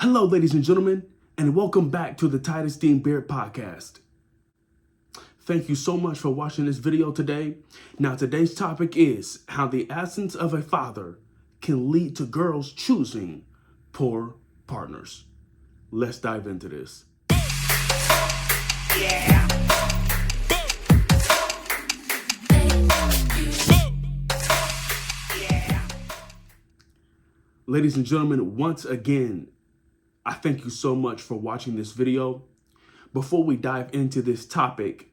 Hello, ladies and gentlemen, and welcome back to the Titus Dean Beard Podcast. Thank you so much for watching this video today. Now, today's topic is how the absence of a father can lead to girls choosing poor partners. Let's dive into this. Yeah. Ladies and gentlemen, once again, I thank you so much for watching this video. Before we dive into this topic,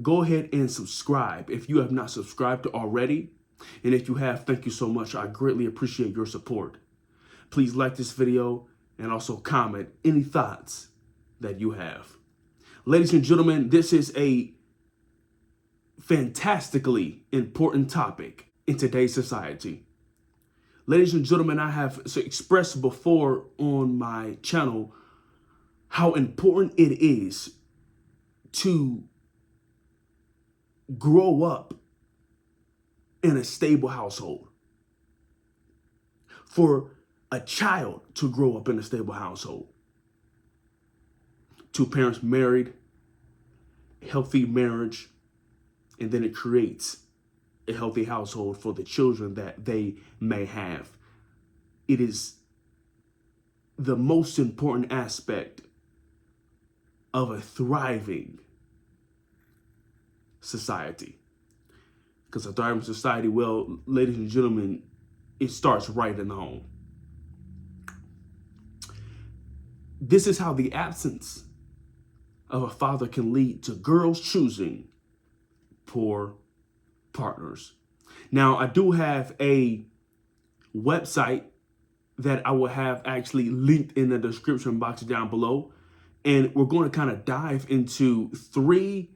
go ahead and subscribe if you have not subscribed already. And if you have, thank you so much. I greatly appreciate your support. Please like this video and also comment any thoughts that you have. Ladies and gentlemen, this is a fantastically important topic in today's society. Ladies and gentlemen, I have expressed before on my channel how important it is to grow up in a stable household. For a child to grow up in a stable household. Two parents married, healthy marriage, and then it creates a healthy household for the children that they may have. It is the most important aspect of a thriving society. Because a thriving society, well, ladies and gentlemen, it starts right in the home. This is how the absence of a father can lead to girls choosing poor partners. Now, I do have a website that I will have actually linked in the description box down below. And we're going to kind of dive into 3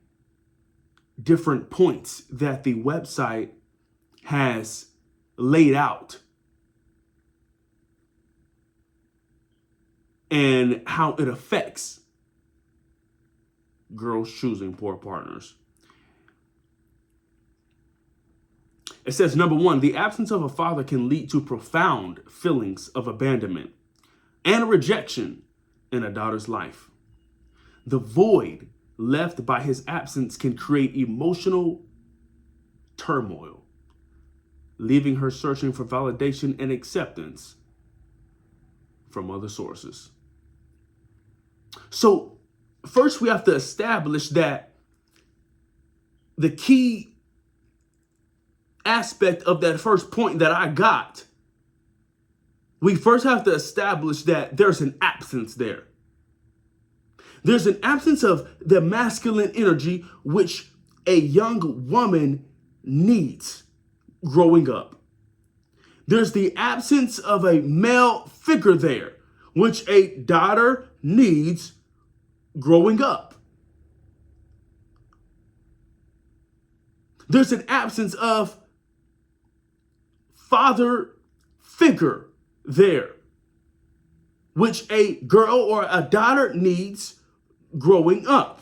different points that the website has laid out and how it affects girls choosing poor partners. It says, number 1, the absence of a father can lead to profound feelings of abandonment and rejection in a daughter's life. The void left by his absence can create emotional turmoil, leaving her searching for validation and acceptance from other sources. So, first we have to establish that the key aspect of that first point that I got, we first have to establish that there's an absence there. There's an absence of the masculine energy which a young woman needs growing up. There's the absence of a male figure there, which a daughter needs growing up. There's an absence of father figure there, which a girl or a daughter needs growing up.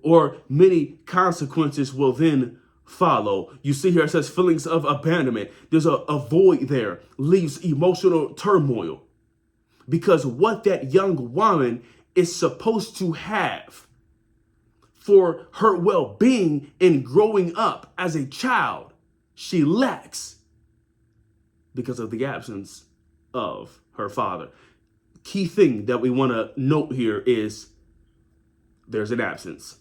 Or many consequences will then follow. You see here it says feelings of abandonment. There's a void there, leaves emotional turmoil. Because what that young woman is supposed to have for her well-being in growing up as a child, she lacks because of the absence of her father. Key thing that we want to note here is there's an absence.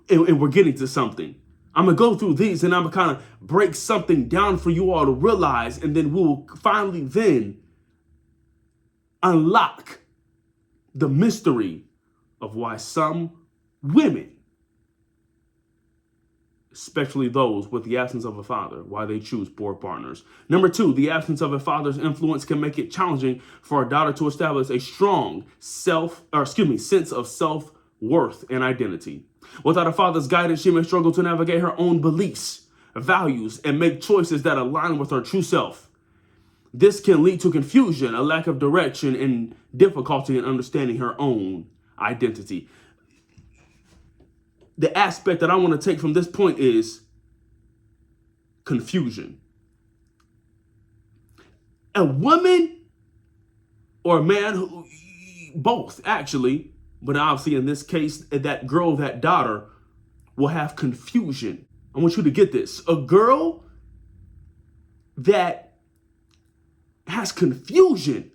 And we're getting to something. I'm going to go through these and I'm going to kind of break something down for you all to realize, and then we'll finally then unlock the mystery of why some women, especially those with the absence of a father, why they choose poor partners. Number 2, the absence of a father's influence can make it challenging for a daughter to establish a strong sense of self-worth and identity. Without a father's guidance, she may struggle to navigate her own beliefs, values, and make choices that align with her true self. This can lead to confusion, a lack of direction, and difficulty in understanding her own identity. The aspect that I want to take from this point is confusion. A woman or a man who, both actually, but obviously in this case, that girl, that daughter will have confusion. I want you to get this. A girl that has confusion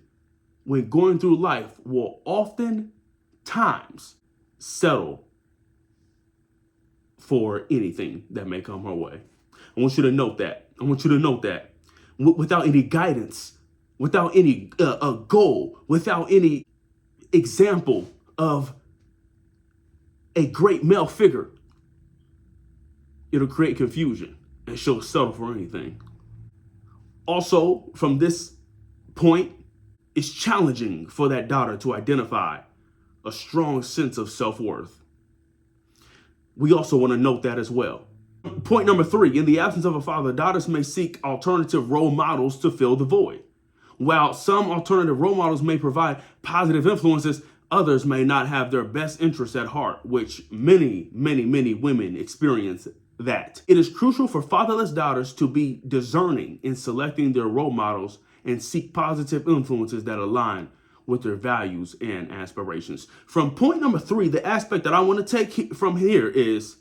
when going through life will oftentimes settle for anything that may come her way. I want you to note that. I want you to note that. Without any guidance, without any a goal, without any example of a great male figure, it'll create confusion and she'll settle for anything. Also, from this point, it's challenging for that daughter to identify a strong sense of self-worth. We also want to note that as well. Point number 3, in the absence of a father, daughters may seek alternative role models to fill the void. While some alternative role models may provide positive influences, others may not have their best interests at heart, which many women experience that. It is crucial for fatherless daughters to be discerning in selecting their role models and seek positive influences that align with their values and aspirations. From point number 3, the aspect that I want to take from here is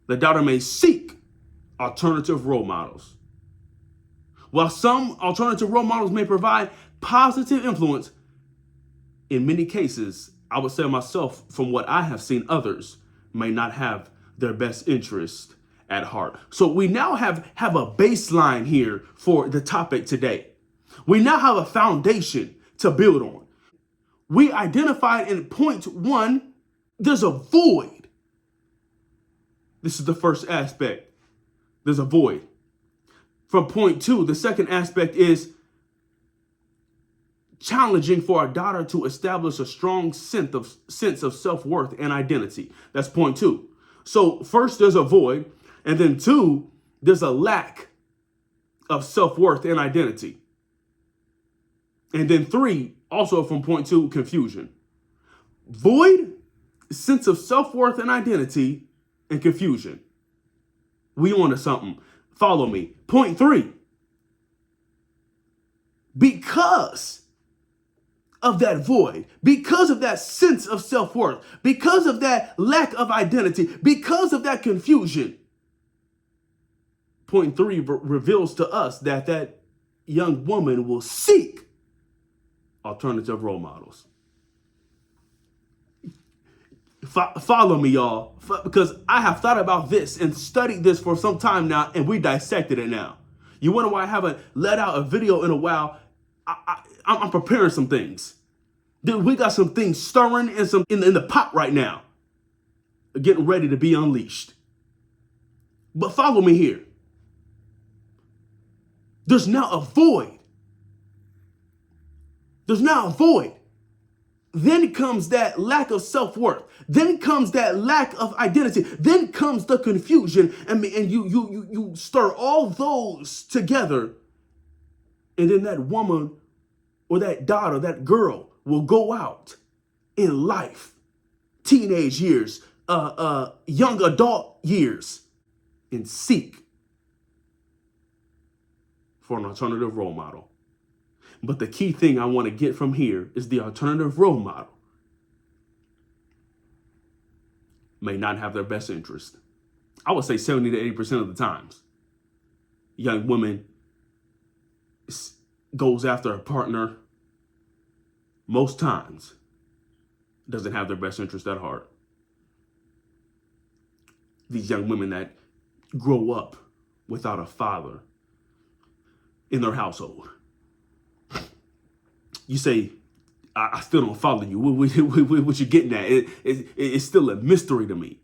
the daughter may seek alternative role models. While some alternative role models may provide positive influence, in many cases, I would say myself, from what I have seen, others may not have their best interest at heart. So we now have a baseline here for the topic today. We now have a foundation to build on. We identified in point 1, there's a void. This is the first aspect. There's a void. From point 2, the second aspect is challenging for a daughter to establish a strong sense of self-worth and identity. That's point 2. So first, there's a void, and then 2, there's a lack of self-worth and identity. And then 3, also from point 2, confusion. Void, sense of self-worth and identity, and confusion. We on to something. Follow me. Point 3. Because of that void, because of that sense of self-worth, because of that lack of identity, because of that confusion, point 3 reveals to us that that young woman will seek alternative role models. Follow me, y'all, because I have thought about this and studied this for some time now, and we dissected it now. You wonder why I haven't let out a video in a while? I'm preparing some things. Dude, we got some things stirring and some in the pot right now, getting ready to be unleashed. But follow me here. There's now a void. There's now a void. Then comes that lack of self-worth. Then comes that lack of identity. Then comes the confusion, and you stir all those together, and then that woman or that daughter, that girl, will go out in life, teenage years, young adult years, and seek for an alternative role model. But the key thing I want to get from here is the alternative role model may not have their best interest. I would say 70 to 80% of the times, young woman goes after a partner, most times doesn't have their best interest at heart. These young women that grow up without a father in their household. You say, I still don't follow you. What you getting at? It's still a mystery to me.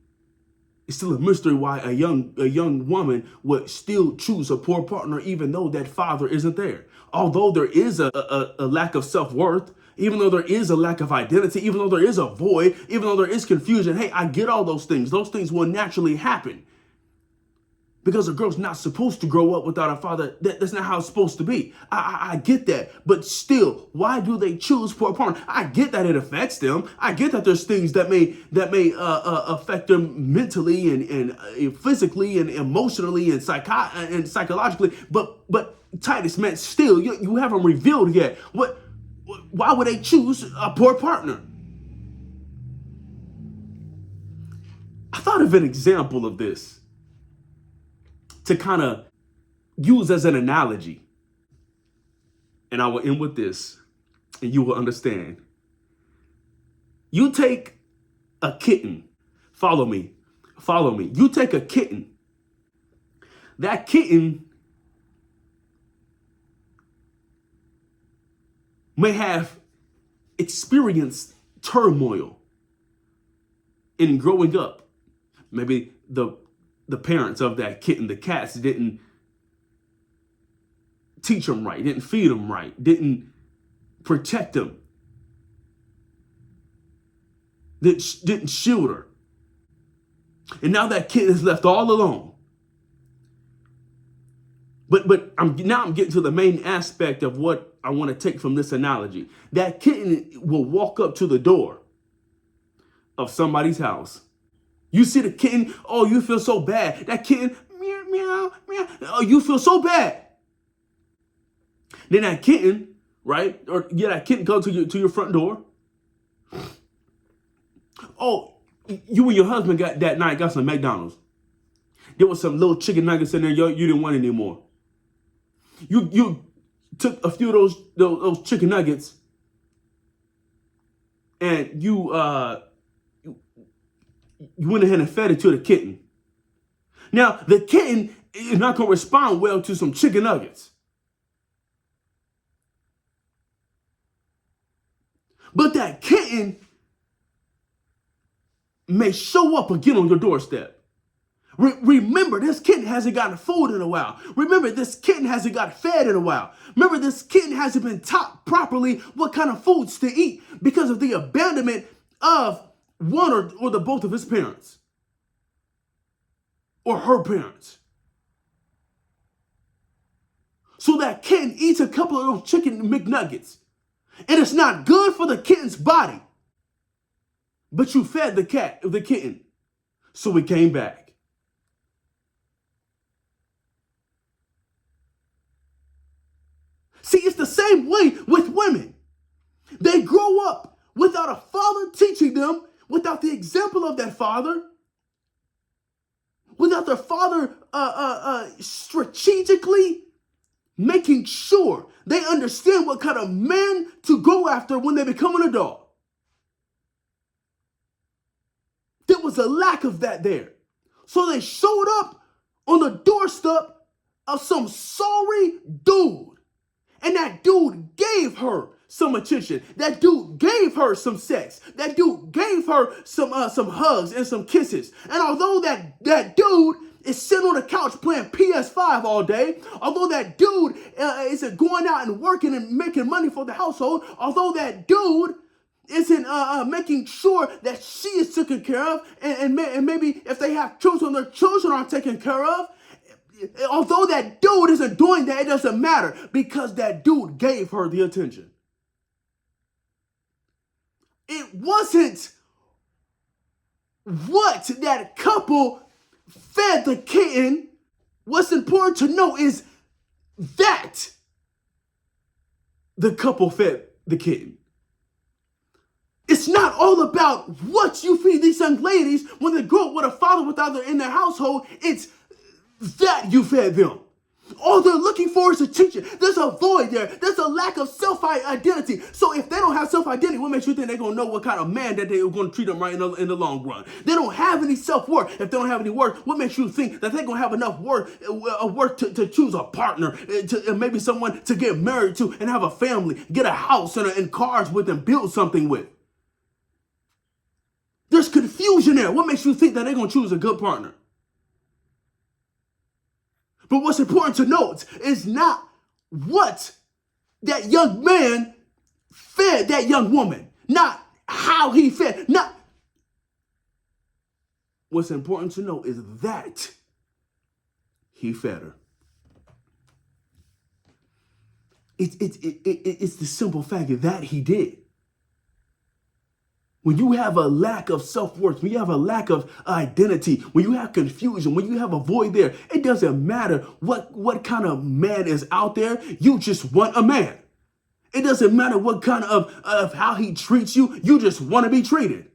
It's still a mystery why a young woman would still choose a poor partner even though that father isn't there. Although there is a lack of self-worth, even though there is a lack of identity, even though there is a void, even though there is confusion, hey, I get all those things. Those things will naturally happen. Because a girl's not supposed to grow up without a father. That's not how it's supposed to be. I get that. But still, why do they choose poor partner? I get that it affects them. I get that there's things that may affect them mentally and physically and emotionally and psychologically. But Titus, man, still, you haven't revealed yet. Why would they choose a poor partner? I thought of an example of this to kind of use as an analogy. And I will end with this, and you will understand. You take a kitten. Follow me. Follow me. You take a kitten. That kitten may have experienced turmoil in growing up. Maybe the parents of that kitten, the cats, didn't teach them right, didn't feed them right, didn't protect them, didn't shield her. And now that kitten is left all alone. But I'm getting to the main aspect of what I want to take from this analogy. That kitten will walk up to the door of somebody's house. You see the kitten, oh, you feel so bad. That kitten, meow, meow, meow. Oh, you feel so bad. Then that kitten, right? Or yeah, that kitten comes to your front door. Oh, you and your husband got some McDonald's. There was some little chicken nuggets in there you didn't want anymore. You took a few of those chicken nuggets and you went ahead and fed it to the kitten. Now, the kitten is not going to respond well to some chicken nuggets. But that kitten may show up again on your doorstep. Remember, this kitten hasn't gotten food in a while. Remember, this kitten hasn't got fed in a while. Remember, this kitten hasn't been taught properly what kind of foods to eat because of the abandonment of one or the both of his parents or her parents. So that kitten eats a couple of those chicken McNuggets, and it's not good for the kitten's body. But you fed the kitten, so it came back. See, it's the same way with women. They grow up without a father teaching them, without the example of that father, without their father strategically making sure they understand what kind of man to go after when they become an adult. There was a lack of that there. So they showed up on the doorstep of some sorry dude. And that dude gave her some attention. That dude gave her some sex. That dude gave her some hugs and some kisses. And although that dude is sitting on the couch playing PS5 all day, although that dude isn't going out and working and making money for the household, although that dude isn't making sure that she is taken care of, and maybe if they have children, their children are taken care of, although that dude isn't doing that, it doesn't matter because that dude gave her the attention. It wasn't what that couple fed the kitten. What's important to know is that the couple fed the kitten. It's not all about what you feed these young ladies when they grow up with a father without them in their household. It's that you fed them. All they're looking for is attention. There's a void there. There's a lack of self-identity. So if they don't have self-identity, what makes you think they're going to know what kind of man that they're going to treat them right in the long run? They don't have any self-worth. If they don't have any worth, what makes you think that they're going to have enough worth to choose a partner, to maybe someone to get married to and have a family, get a house and cars with and build something with? There's confusion there. What makes you think that they're going to choose a good partner? But what's important to note is not what that young man fed that young woman, not how he fed, not. What's important to know is that he fed her. It's the simple fact that he did. When you have a lack of self-worth, when you have a lack of identity, when you have confusion, when you have a void there, it doesn't matter what kind of man is out there. You just want a man. It doesn't matter what kind of how he treats you. You just want to be treated.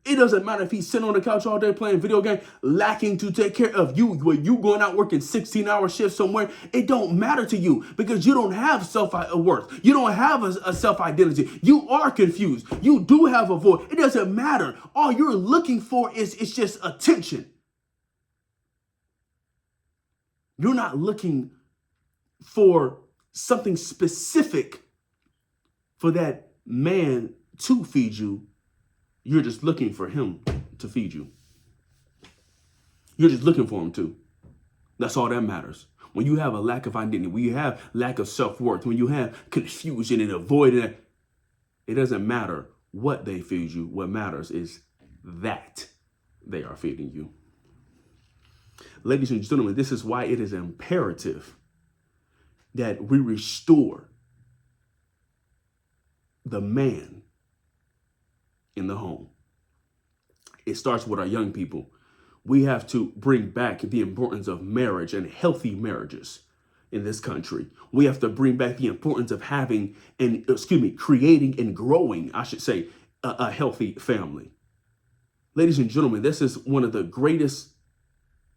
It doesn't matter if he's sitting on the couch all day playing video game, lacking to take care of you, when you going out working 16-hour shifts somewhere. It don't matter to you because you don't have self-worth. You don't have a self-identity. You are confused. You do have a void. It doesn't matter. All you're looking for is just attention. You're not looking for something specific for that man to feed you. You're just looking for him to feed you. You're just looking for him to. That's all that matters. When you have a lack of identity, when you have lack of self-worth, when you have confusion and avoidance, it doesn't matter what they feed you. What matters is that they are feeding you. Ladies and gentlemen, this is why it is imperative that we restore the man in the home. It starts with our young people. We have to bring back the importance of marriage and healthy marriages in this country. We have to bring back the importance of creating and growing, a healthy family. Ladies and gentlemen, this is one of the greatest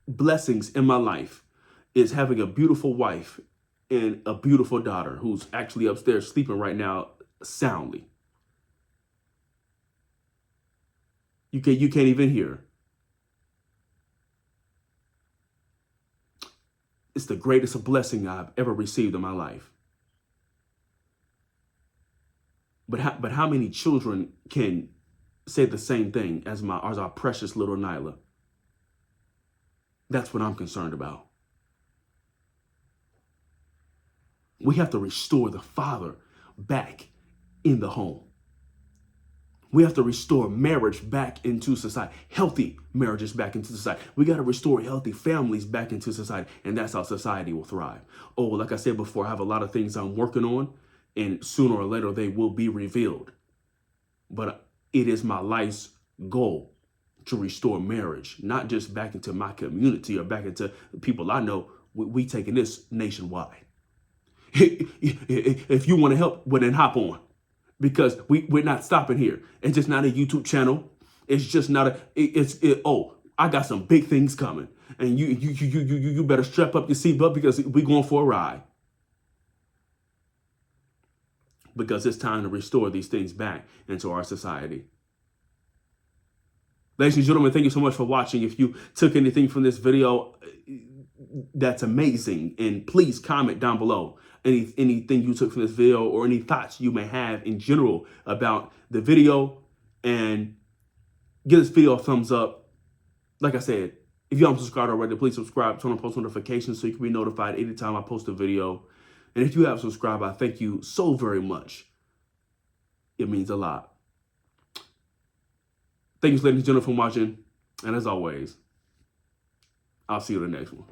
blessings in my life, is having a beautiful wife and a beautiful daughter who's actually upstairs sleeping right now soundly. You can't even hear. It's the greatest blessing I've ever received in my life. But how many children can say the same thing as our precious little Nyla? That's what I'm concerned about. We have to restore the father back in the home. We have to restore marriage back into society, healthy marriages back into society. We got to restore healthy families back into society, and that's how society will thrive. Oh, like I said before, I have a lot of things I'm working on, and sooner or later they will be revealed. But it is my life's goal to restore marriage, not just back into my community or back into people I know. We taking this nationwide. If you want to help, well, then hop on. Because we're not stopping here. It's just not a YouTube channel. It's just not I got some big things coming. And you better strap up your seatbelt because we're going for a ride. Because it's time to restore these things back into our society. Ladies and gentlemen, thank you so much for watching. If you took anything from this video, that's amazing. And please comment down below anything you took from this video or any thoughts you may have in general about the video, and give this video a thumbs up. Like I said, if you haven't subscribed already, please subscribe, turn on post notifications so you can be notified anytime I post a video. And if you have subscribed, I thank you so very much. It means a lot. Thank you, ladies and gentlemen, for watching. And as always, I'll see you in the next one.